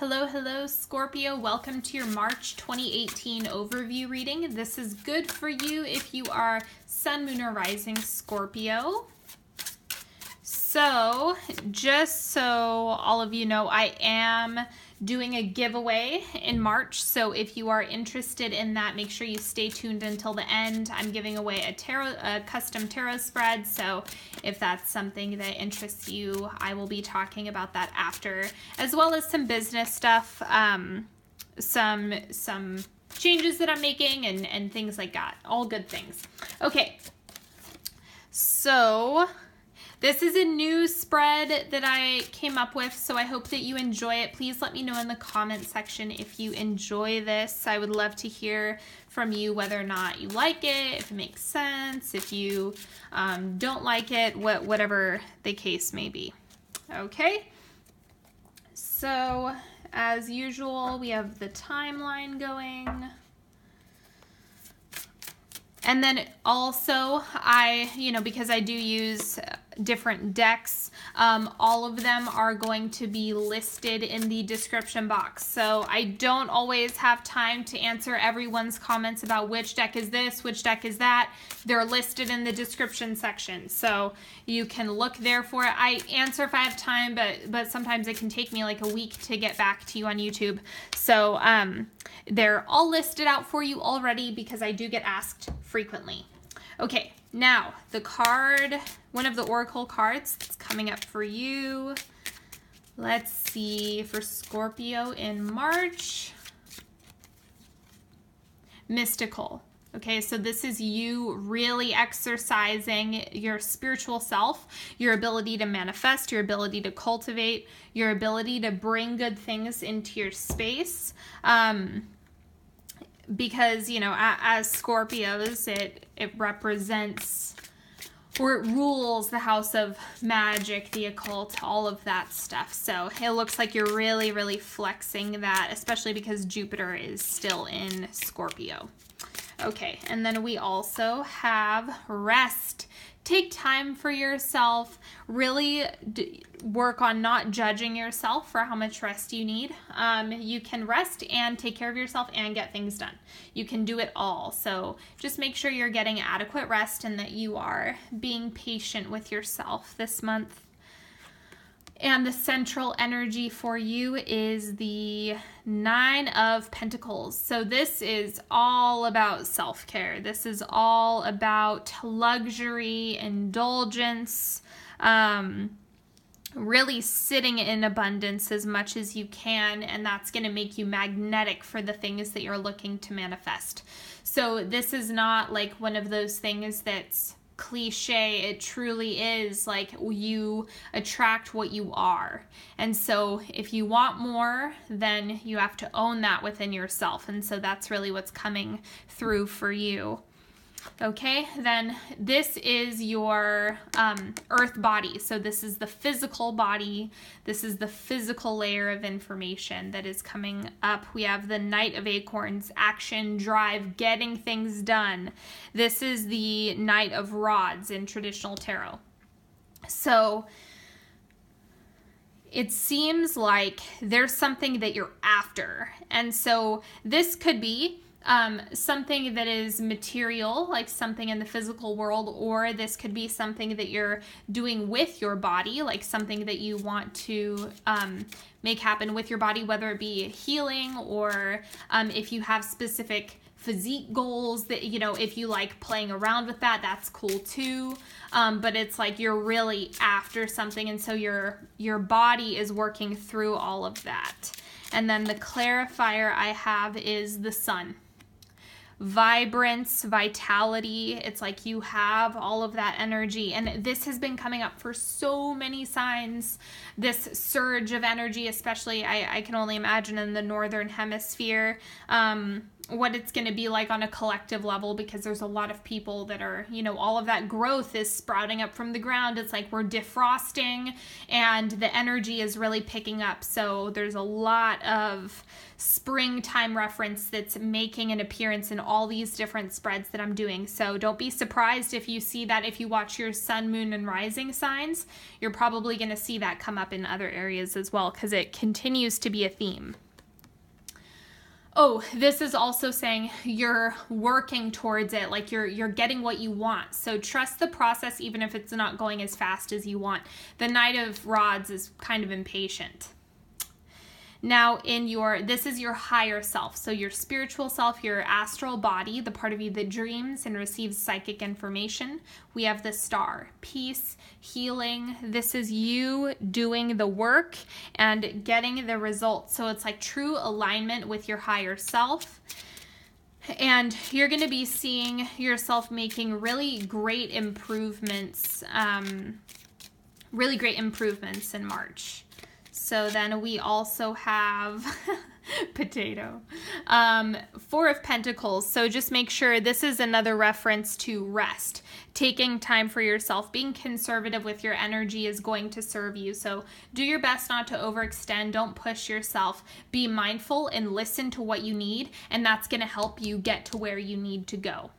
Hello, hello, Scorpio. Welcome to your March 2018 overview reading. This is good for you if you are Sun, Moon, or Rising Scorpio. So, just so all of you know, I am doing a giveaway in March. So if you are interested in that, make sure you stay tuned until the end. I'm giving away a custom tarot spread. So if that's something that interests you, I will be talking about that after, as well as some business stuff, some changes that I'm making and things like that. All good things. Okay. So this is a new spread that I came up with, so I hope that you enjoy it. Please let me know in the comment section if you enjoy this. I would love to hear from you whether or not you like it, if it makes sense, if you don't like it, whatever the case may be. Okay, so as usual, we have the timeline going. And then also, because I do use different decks, all of them are going to be listed in the description box. So I don't always have time to answer everyone's comments about which deck is this, which deck is that. They're listed in the description section. So you can look there for it. I answer if I have time, but sometimes it can take me like a week to get back to you on YouTube. So they're all listed out for you already because I do get asked frequently. Okay, now the card, one of the oracle cards that's coming up for you. Let's see, for Scorpio in March. Mystical. Okay, so this is you really exercising your spiritual self, your ability to manifest, your ability to cultivate, your ability to bring good things into your space. Because, as Scorpios, it represents, or it rules the house of magic, the occult, all of that stuff. So it looks like you're really, really flexing that, especially because Jupiter is still in Scorpio. Okay, and then we also have rest. Take time for yourself. Really work on not judging yourself for how much rest you need. You can rest and take care of yourself and get things done. You can do it all. So just make sure you're getting adequate rest and that you are being patient with yourself this month. And the central energy for you is the Nine of Pentacles. So this is all about self-care. This is all about luxury, indulgence, really sitting in abundance as much as you can, and that's going to make you magnetic for the things that you're looking to manifest. So this is not like one of those things that's cliche. It truly is like you attract what you are. And so if you want more, then you have to own that within yourself. And so that's really what's coming through for you. Okay, then this is your earth body. So this is the physical body. This is the physical layer of information that is coming up. We have the Knight of Acorns, action, drive, getting things done. This is the Knight of Rods in traditional tarot. So it seems like there's something that you're after. And so this could be something that is material, like something in the physical world, or this could be something that you're doing with your body, like something that you want to make happen with your body, whether it be healing or if you have specific physique goals that, if you like playing around with that, that's cool too. But it's like you're really after something, and so your body is working through all of that. And then the clarifier I have is the sun. Vibrance, vitality. It's like you have all of that energy, and this has been coming up for so many signs. This surge of energy, especially I can only imagine in the northern hemisphere, what it's going to be like on a collective level, because there's a lot of people that are, you know, all of that growth is sprouting up from the ground. It's like we're defrosting and the energy is really picking up. So there's a lot of springtime reference that's making an appearance in all these different spreads that I'm doing. So don't be surprised if you see that. If you watch your sun, moon, and rising signs, you're probably going to see that come up in other areas as well, because it continues to be a theme. Oh, this is also saying you're working towards it, like you're getting what you want. So trust the process, even if it's not going as fast as you want. The Knight of Rods is kind of impatient. Now this is your higher self. So your spiritual self, your astral body, the part of you that dreams and receives psychic information. We have the Star, peace, healing. This is you doing the work and getting the results. So it's like true alignment with your higher self. And you're going to be seeing yourself making really great improvements, in March. So then we also have potato, 4 of Pentacles. So just make sure this is another reference to rest, taking time for yourself, being conservative with your energy is going to serve you. So do your best not to overextend. Don't push yourself. Be mindful and listen to what you need. And that's going to help you get to where you need to go.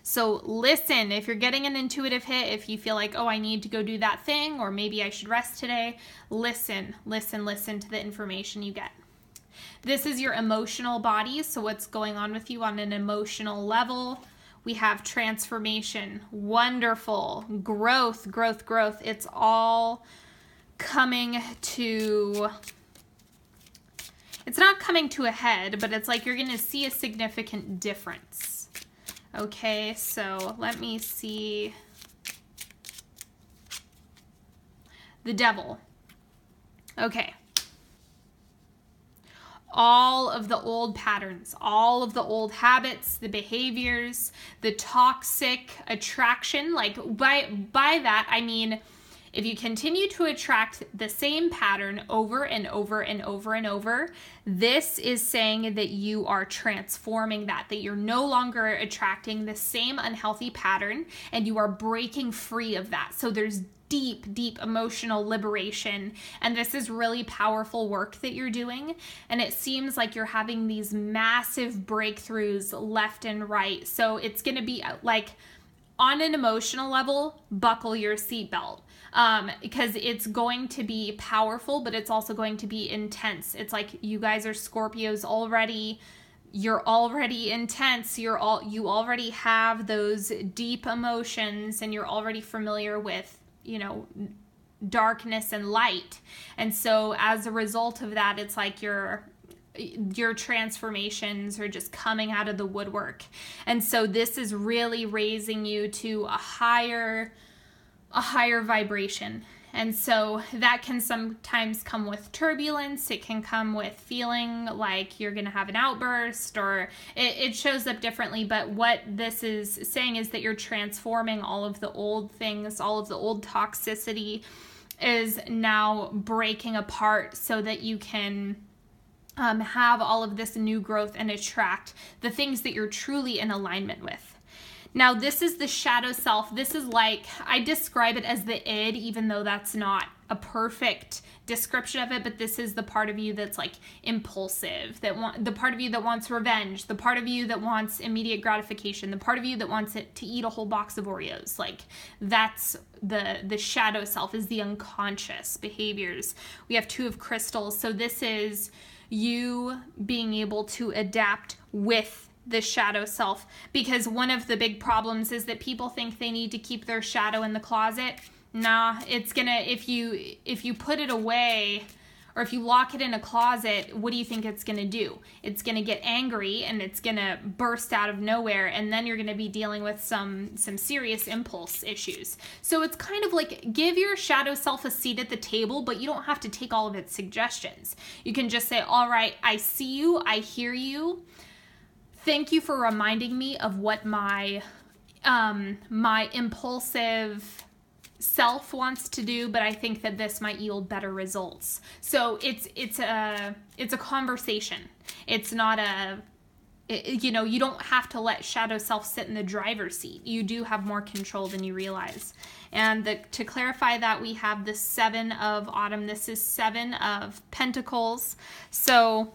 So listen, if you're getting an intuitive hit, if you feel like, oh, I need to go do that thing, or maybe I should rest today, listen to the information you get. This is your emotional body. So what's going on with you on an emotional level? We have transformation, wonderful, growth. It's all coming to, it's not coming to a head, but it's like you're going to see a significant difference. Okay, so let me see. The Devil. Okay. All of the old patterns, all of the old habits, the behaviors, the toxic attraction, like by that, I mean, if you continue to attract the same pattern over and over and over and over, this is saying that you are transforming that you're no longer attracting the same unhealthy pattern and you are breaking free of that. So there's deep emotional liberation, and this is really powerful work that you're doing, and it seems like you're having these massive breakthroughs left and right. So it's going to be like, on an emotional level, buckle your seatbelt. Because it's going to be powerful, but it's also going to be intense. It's like you guys are Scorpios already. You're already intense. You already have those deep emotions, and you're already familiar with, you know, darkness and light. And so as a result of that, it's like your transformations are just coming out of the woodwork. And so this is really raising you to a higher vibration. And so that can sometimes come with turbulence. It can come with feeling like you're going to have an outburst, or it shows up differently. But what this is saying is that you're transforming all of the old things, all of the old toxicity is now breaking apart so that you can have all of this new growth and attract the things that you're truly in alignment with. Now, this is the shadow self. This is like, I describe it as the id, even though that's not a perfect description of it, but this is the part of you that's like impulsive, the part of you that wants revenge, the part of you that wants immediate gratification, the part of you that wants it to eat a whole box of Oreos. Like, that's the shadow self, is the unconscious behaviors. We have 2 of crystals. So this is you being able to adapt with the shadow self, because one of the big problems is that people think they need to keep their shadow in the closet. Nah, it's gonna, if you put it away, or if you lock it in a closet, what do you think it's gonna do? It's gonna get angry and it's gonna burst out of nowhere, and then you're gonna be dealing with some serious impulse issues. So it's kind of like, give your shadow self a seat at the table, but you don't have to take all of its suggestions. You can just say, all right, I see you, I hear you. Thank you for reminding me of what my impulsive self wants to do, but I think that this might yield better results. So it's a conversation. It's not you know, you don't have to let shadow self sit in the driver's seat. You do have more control than you realize. And to clarify that, we have the 7 of Autumn. This is 7 of Pentacles. So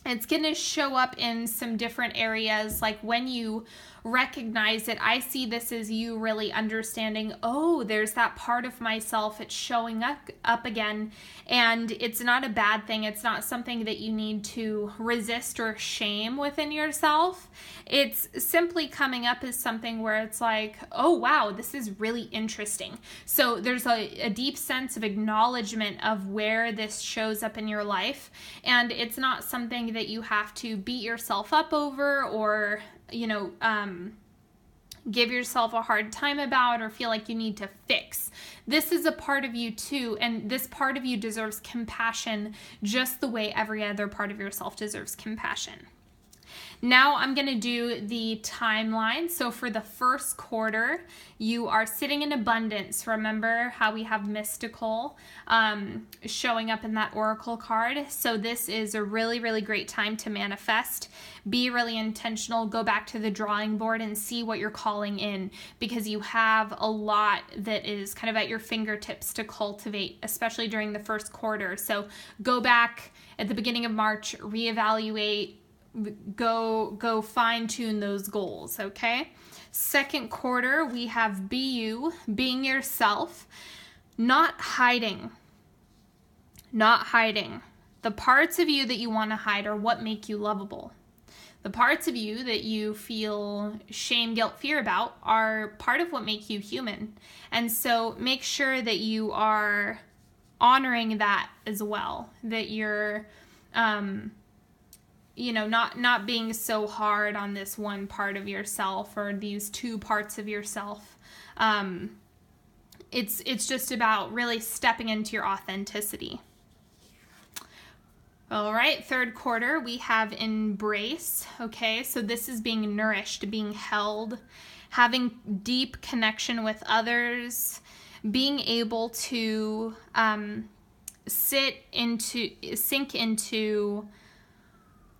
it's going to show up in some different areas. Like when you recognize it, I see this as you really understanding, oh, there's that part of myself, it's showing up again, and it's not a bad thing. It's not something that you need to resist or shame within yourself. It's simply coming up as something where it's like, oh wow, this is really interesting. So there's a deep sense of acknowledgement of where this shows up in your life, and it's not something that you have to beat yourself up over or, you know, give yourself a hard time about or feel like you need to fix. This is a part of you too, and this part of you deserves compassion just the way every other part of yourself deserves compassion. Now I'm going to do the timeline. So for the first quarter, you are sitting in abundance. Remember how we have mystical showing up in that oracle card. So this is a really, really great time to manifest. Be really intentional. Go back to the drawing board and see what you're calling in, because you have a lot that is kind of at your fingertips to cultivate, especially during the first quarter. So go back at the beginning of March, reevaluate, go fine-tune those goals, okay? Second quarter, we have be you, being yourself, not hiding. The parts of you that you want to hide are what make you lovable. The parts of you that you feel shame, guilt, fear about are part of what make you human. And so make sure that you are honoring that as well, that you're you know, not being so hard on this one part of yourself or these two parts of yourself. It's just about really stepping into your authenticity. All right, third quarter, we have embrace. Okay, so this is being nourished, being held, having deep connection with others, being able to sink into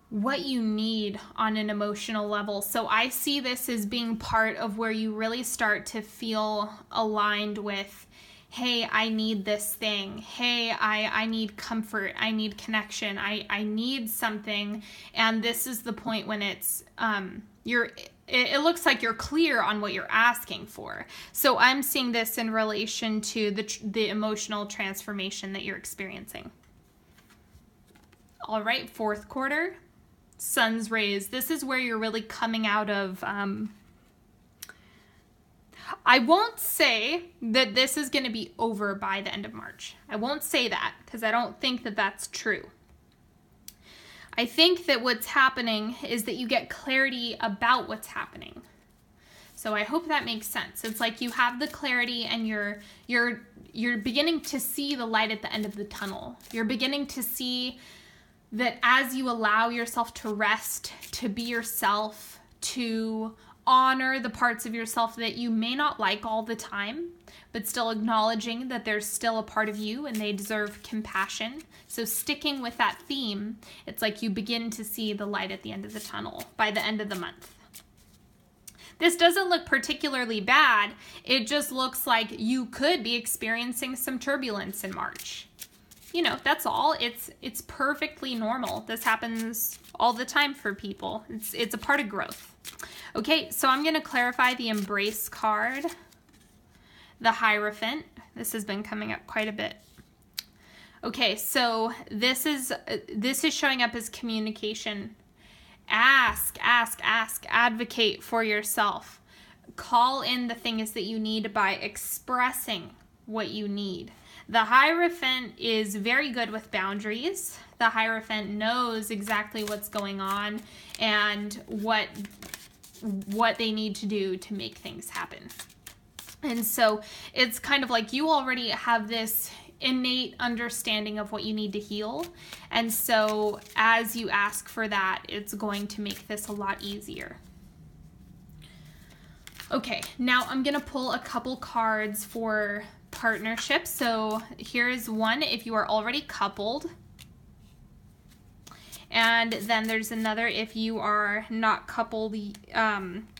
what you need on an emotional level. So I see this as being part of where you really start to feel aligned with, hey, I need this thing. Hey, I need comfort. I need connection. I need something. And this is the point when it's, it looks like you're clear on what you're asking for. So I'm seeing this in relation to the emotional transformation that you're experiencing. All right, fourth quarter. Sun's rays. This is where you're really coming out of, I won't say that this is going to be over by the end of March. I won't say that because I don't think that that's true. I think that what's happening is that you get clarity about what's happening. So I hope that makes sense. It's like you have the clarity and you're beginning to see the light at the end of the tunnel. You're beginning to see that as you allow yourself to rest, to be yourself, to honor the parts of yourself that you may not like all the time, but still acknowledging that there's still a part of you and they deserve compassion. So sticking with that theme, it's like you begin to see the light at the end of the tunnel by the end of the month. This doesn't look particularly bad. It just looks like you could be experiencing some turbulence in March. You know, that's all. It's perfectly normal. This happens all the time for people. It's a part of growth. Okay, so I'm going to clarify the embrace card, the Hierophant. This has been coming up quite a bit. Okay, so this is showing up as communication. Ask, advocate for yourself. Call in the things that you need by expressing what you need. The Hierophant is very good with boundaries. The Hierophant knows exactly what's going on and what they need to do to make things happen. And so it's kind of like you already have this innate understanding of what you need to heal. And so as you ask for that, it's going to make this a lot easier. Okay, now I'm going to pull a couple cards for partnership. So here's one if you are already coupled. And then there's another, if you are not coupled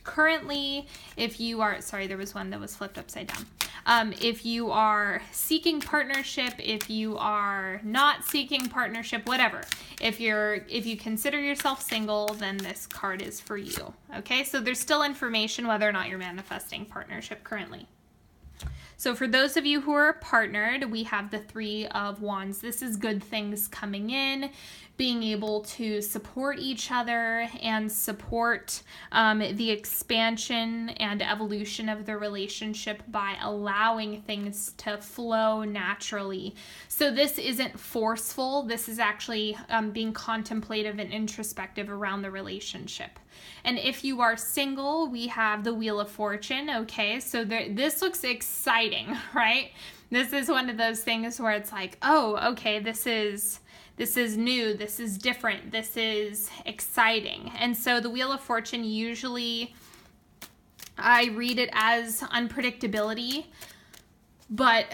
currently, if you are, sorry, there was one that was flipped upside down. If you are seeking partnership, if you are not seeking partnership, whatever. If you consider yourself single, then this card is for you. Okay, so there's still information whether or not you're manifesting partnership currently. So for those of you who are partnered, we have the Three of Wands. This is good things coming in, being able to support each other and support the expansion and evolution of the relationship by allowing things to flow naturally. So this isn't forceful. This is actually being contemplative and introspective around the relationship. And if you are single, we have the Wheel of Fortune. Okay, so this looks exciting, right? This is one of those things where it's like, oh, okay, this is new, this is different, this is exciting. And so the Wheel of Fortune, usually I read it as unpredictability, but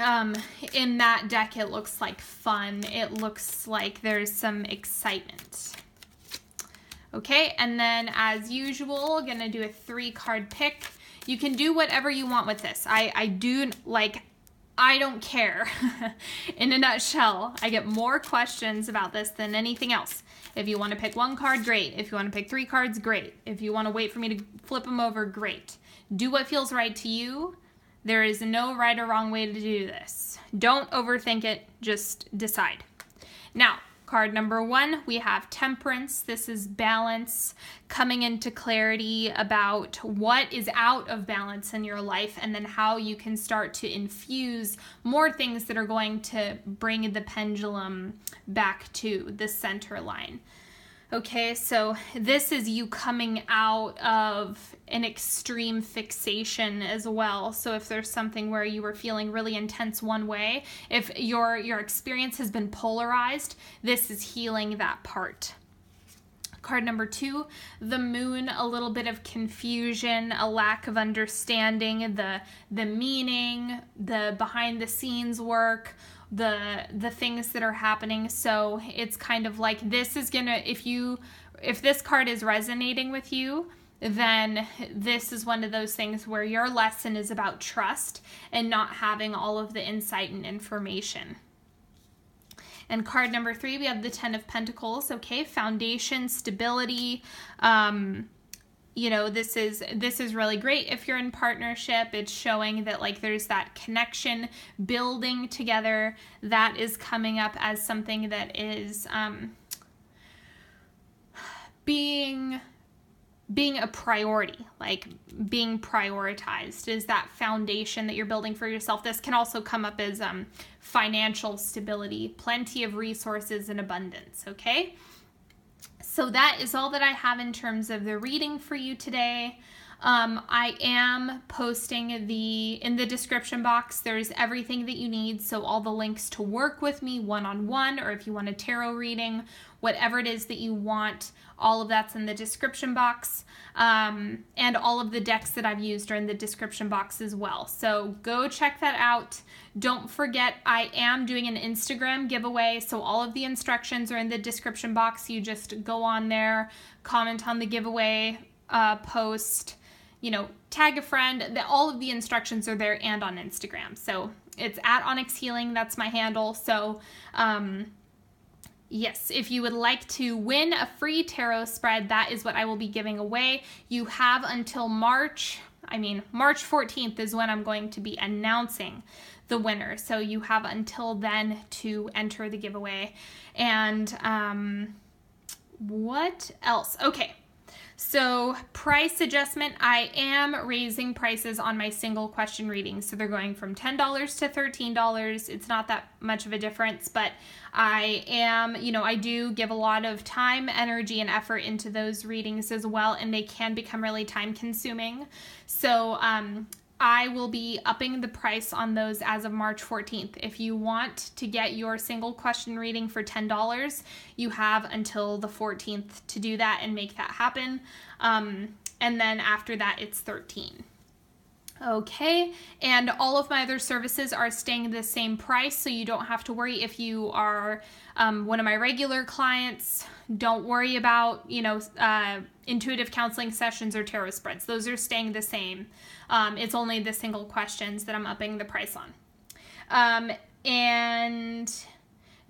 in that deck it looks like fun. It looks like there's some excitement. Okay, and then as usual, gonna do a 3-card pick. You can do whatever you want with this. I don't care. In a nutshell, I get more questions about this than anything else. If you want to pick 1 card, great. If you want to pick 3 cards, great. If you want to wait for me to flip them over, great. Do what feels right to you. There is no right or wrong way to do this. Don't overthink it, just decide. Now, card number 1, we have Temperance. This is balance, coming into clarity about what is out of balance in your life, and then how you can start to infuse more things that are going to bring the pendulum back to the center line. Okay, so this is you coming out of an extreme fixation as well. So if there's something where you were feeling really intense one way, if your experience has been polarized, this is healing that part. Card number 2, the Moon, a little bit of confusion, a lack of understanding, the meaning, the behind the scenes work, the things that are happening. So it's kind of like, this is gonna, if this card is resonating with you, then this is one of those things where your lesson is about trust and not having all of the insight and information. And card number 3, we have the 10 of Pentacles. Okay, foundation, stability. You know, this is really great if you're in partnership. It's showing that like there's that connection building together that is coming up as something that is being a priority, like being prioritized is that foundation that you're building for yourself. This can also come up as financial stability, plenty of resources and abundance, okay? So that is all that I have in terms of the reading for you today. I am posting in the description box, there's everything that you need. So all the links to work with me one-on-one, or if you want a tarot reading, whatever it is that you want, all of that's in the description box. And all of the decks that I've used are in the description box as well. So go check that out. Don't forget, I am doing an Instagram giveaway. So all of the instructions are in the description box. You just go on there, comment on the giveaway post, you know, tag a friend. All of the instructions are there and on Instagram. So it's at Onyx Healing. That's my handle. So, yes, if you would like to win a free tarot spread, that is what I will be giving away. You have until March 14th is when I'm going to be announcing the winner. So you have until then to enter the giveaway. And what else? Okay. So price adjustment, I am raising prices on my single question readings. So they're going from $10 to $13. It's not that much of a difference, but I am, you know, I do give a lot of time, energy, and effort into those readings as well, and they can become really time consuming. So I will be upping the price on those as of March 14th. If you want to get your single question reading for $10, you have until the 14th to do that and make that happen. And then after that, it's $13. Okay, and all of my other services are staying the same price, so you don't have to worry if you are one of my regular clients. Don't worry about, intuitive counseling sessions or tarot spreads. Those are staying the same. It's only the single questions that I'm upping the price on. And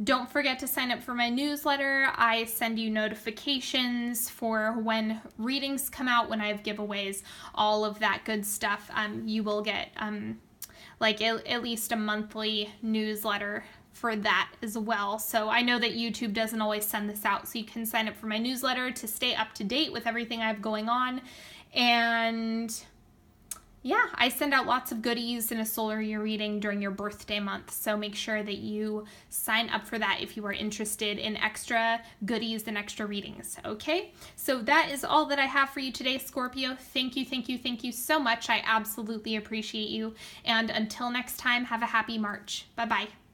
don't forget to sign up for my newsletter. I send you notifications for when readings come out, when I have giveaways, all of that good stuff. You will get at least a monthly newsletter for that as well. So I know that YouTube doesn't always send this out, so you can sign up for my newsletter to stay up to date with everything I have going on. And yeah, I send out lots of goodies in a solar year reading during your birthday month, so make sure that you sign up for that if you are interested in extra goodies and extra readings, okay? So that is all that I have for you today, Scorpio. Thank you so much. I absolutely appreciate you. And until next time, have a happy March. Bye-bye.